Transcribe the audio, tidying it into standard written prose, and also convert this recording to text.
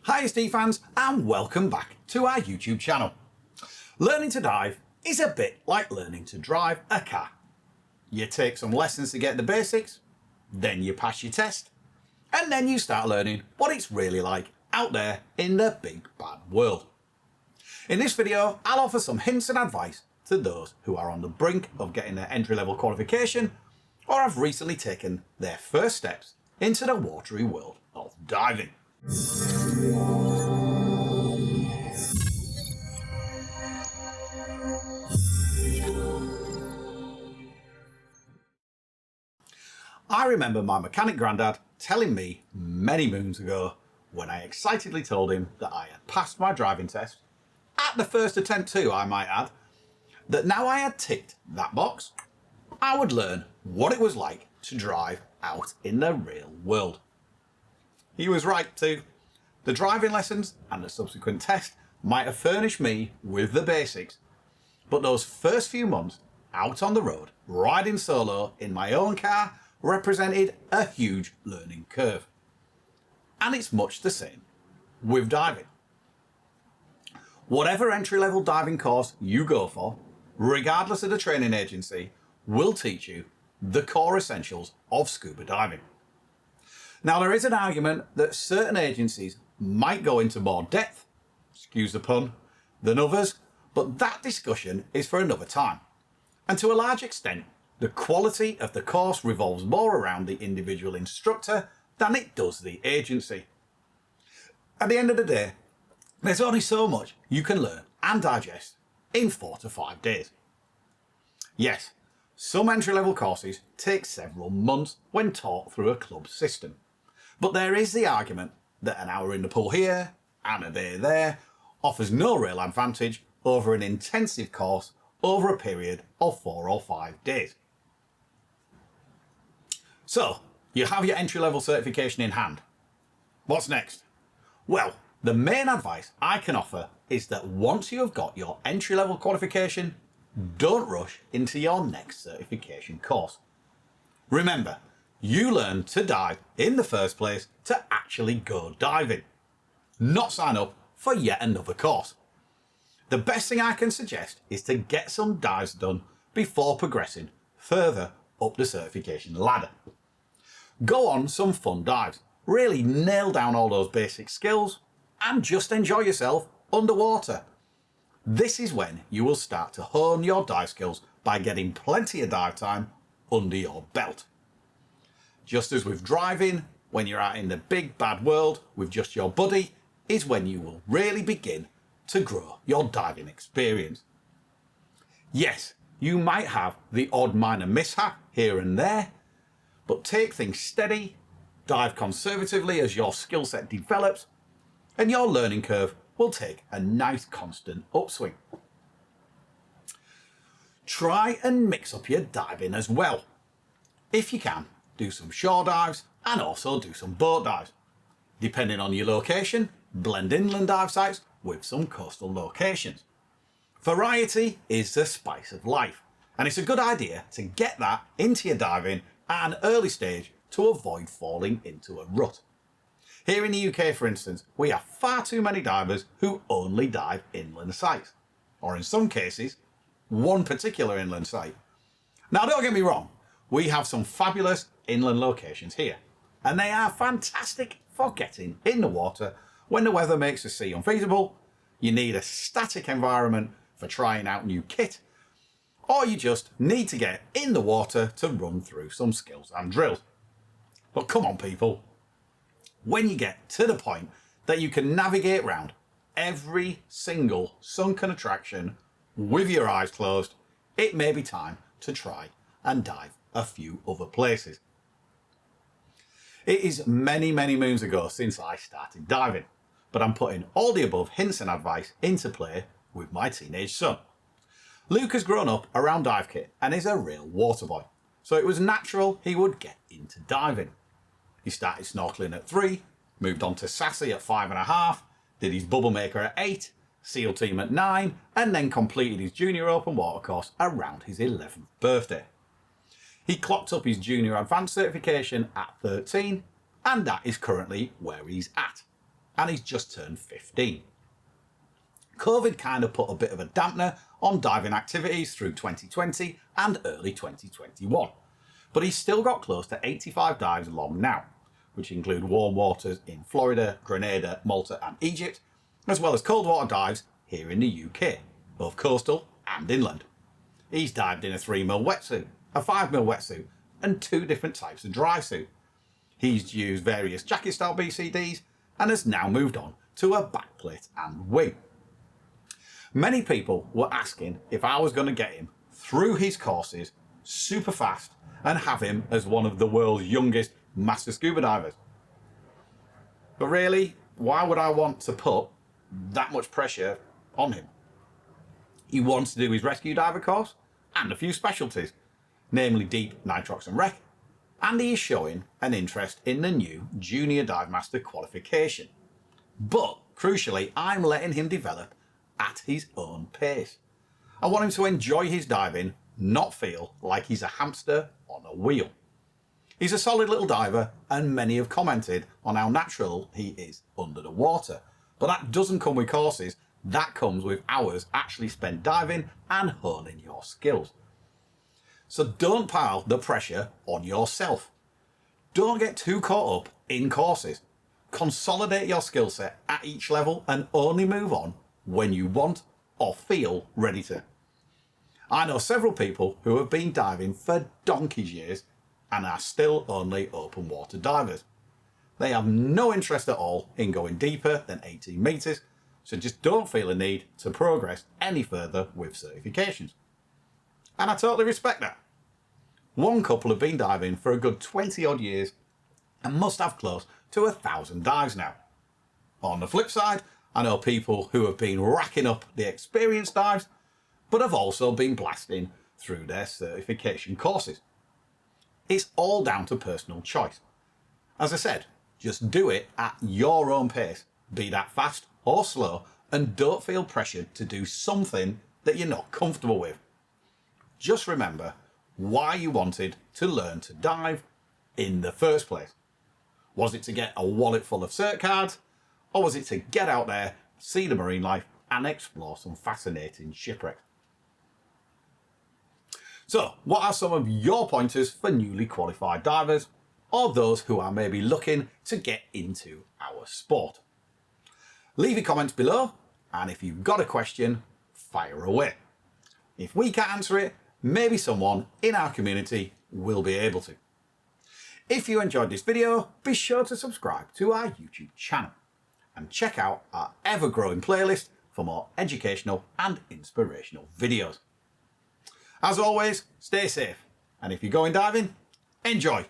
Hi SD fans and welcome back to our YouTube channel. Learning to dive is a bit like learning to drive a car. You take some lessons to get the basics, then you pass your test, and then you start learning what it's really like out there in the big bad world. In this video, I'll offer some hints and advice to those who are on the brink of getting their entry-level qualification or have recently taken their first steps into the watery world of diving. I remember my mechanic granddad telling me many moons ago, when I excitedly told him that I had passed my driving test, at the first attempt too I might add, that now I had ticked that box, I would learn what it was like to drive out in the real world. He was right too. The driving lessons and the subsequent test might have furnished me with the basics, but those first few months out on the road, riding solo in my own car, represented a huge learning curve. And it's much the same with diving. Whatever entry-level diving course you go for, regardless of the training agency, will teach you the core essentials of scuba diving. Now, there is an argument that certain agencies might go into more depth, excuse the pun, than others, but that discussion is for another time. And to a large extent, the quality of the course revolves more around the individual instructor than it does the agency. At the end of the day, there's only so much you can learn and digest in 4 to 5 days. Yes, some entry-level courses take several months when taught through a club system. But there is the argument that an hour in the pool here and a day there offers no real advantage over an intensive course over a period of 4 or 5 days. So, you have your entry-level certification in hand. What's next? Well, the main advice I can offer is that once you have got your entry-level qualification, don't rush into your next certification course. Remember, you learn to dive in the first place to actually go diving, not sign up for yet another course. The best thing I can suggest is to get some dives done before progressing further up the certification ladder. Go on some fun dives, really nail down all those basic skills and just enjoy yourself underwater. This is when you will start to hone your dive skills by getting plenty of dive time under your belt. Just as with driving, when you're out in the big bad world with just your buddy, is when you will really begin to grow your diving experience. Yes, you might have the odd minor mishap here and there, but take things steady, dive conservatively as your skill set develops, and your learning curve will take a nice constant upswing. Try and mix up your diving as well. If you can, do some shore dives and also do some boat dives. Depending on your location, blend inland dive sites with some coastal locations. Variety is the spice of life, and it's a good idea to get that into your diving at an early stage to avoid falling into a rut. Here in the UK, for instance, we have far too many divers who only dive inland sites, or in some cases, one particular inland site. Now, don't get me wrong, we have some fabulous inland locations here, and they are fantastic for getting in the water when the weather makes the sea unfeasible, you need a static environment for trying out new kit, or you just need to get in the water to run through some skills and drills. But come on people, when you get to the point that you can navigate around every single sunken attraction with your eyes closed, it may be time to try and dive a few other places. It is many moons ago since I started diving, but I'm putting all the above hints and advice into play with my teenage son. Luke has grown up around dive kit and is a real water boy, so it was natural he would get into diving. He started snorkeling at 3, moved on to Sassy at 5.5, did his bubble maker at 8, SEAL team at 9, and then completed his junior open water course around his 11th birthday. He clocked up his junior advanced certification at 13, and that is currently where he's at. and he's just turned 15. COVID kind of put a bit of a dampener on diving activities through 2020 and early 2021, but he's still got close to 85 dives long now, which include warm waters in Florida, Grenada, Malta and Egypt, as well as cold water dives here in the UK, both coastal and inland. He's dived in a 3mm wetsuit, a 5mm wetsuit and 2 different types of dry suit. He's used various jacket style BCDs and has now moved on to a backplate and wing. Many people were asking if I was going to get him through his courses super fast and have him as one of the world's youngest master scuba divers. But really, why would I want to put that much pressure on him? He wants to do his rescue diver course and a few specialties, namely deep, nitrox and rec, and he is showing an interest in the new Junior Dive Master qualification. But crucially, I'm letting him develop at his own pace. I want him to enjoy his diving, not feel like he's a hamster on a wheel. He's a solid little diver, and many have commented on how natural he is under the water. But that doesn't come with courses, that comes with hours actually spent diving and honing your skills. So don't pile the pressure on yourself. Don't get too caught up in courses. Consolidate your skill set at each level and only move on when you want or feel ready to. I know several people who have been diving for donkey's years and are still only open water divers. They have no interest at all in going deeper than 18 metres, so just don't feel a need to progress any further with certifications. And I totally respect that. One couple have been diving for a good 20 odd years and must have close to 1,000 dives now. On the flip side, I know people who have been racking up the experience dives, but have also been blasting through their certification courses. It's all down to personal choice. As I said, just do it at your own pace, be that fast or slow, and don't feel pressured to do something that you're not comfortable with. Just remember why you wanted to learn to dive in the first place. Was it to get a wallet full of cert cards, or was it to get out there, see the marine life and explore some fascinating shipwrecks? So, what are some of your pointers for newly qualified divers, or those who are maybe looking to get into our sport? Leave your comments below, and if you've got a question, fire away. If we can't answer it, maybe someone in our community will be able to. If you enjoyed this video, be sure to subscribe to our YouTube channel and check out our ever-growing playlist for more educational and inspirational videos. As always, stay safe, and if you're going diving, enjoy!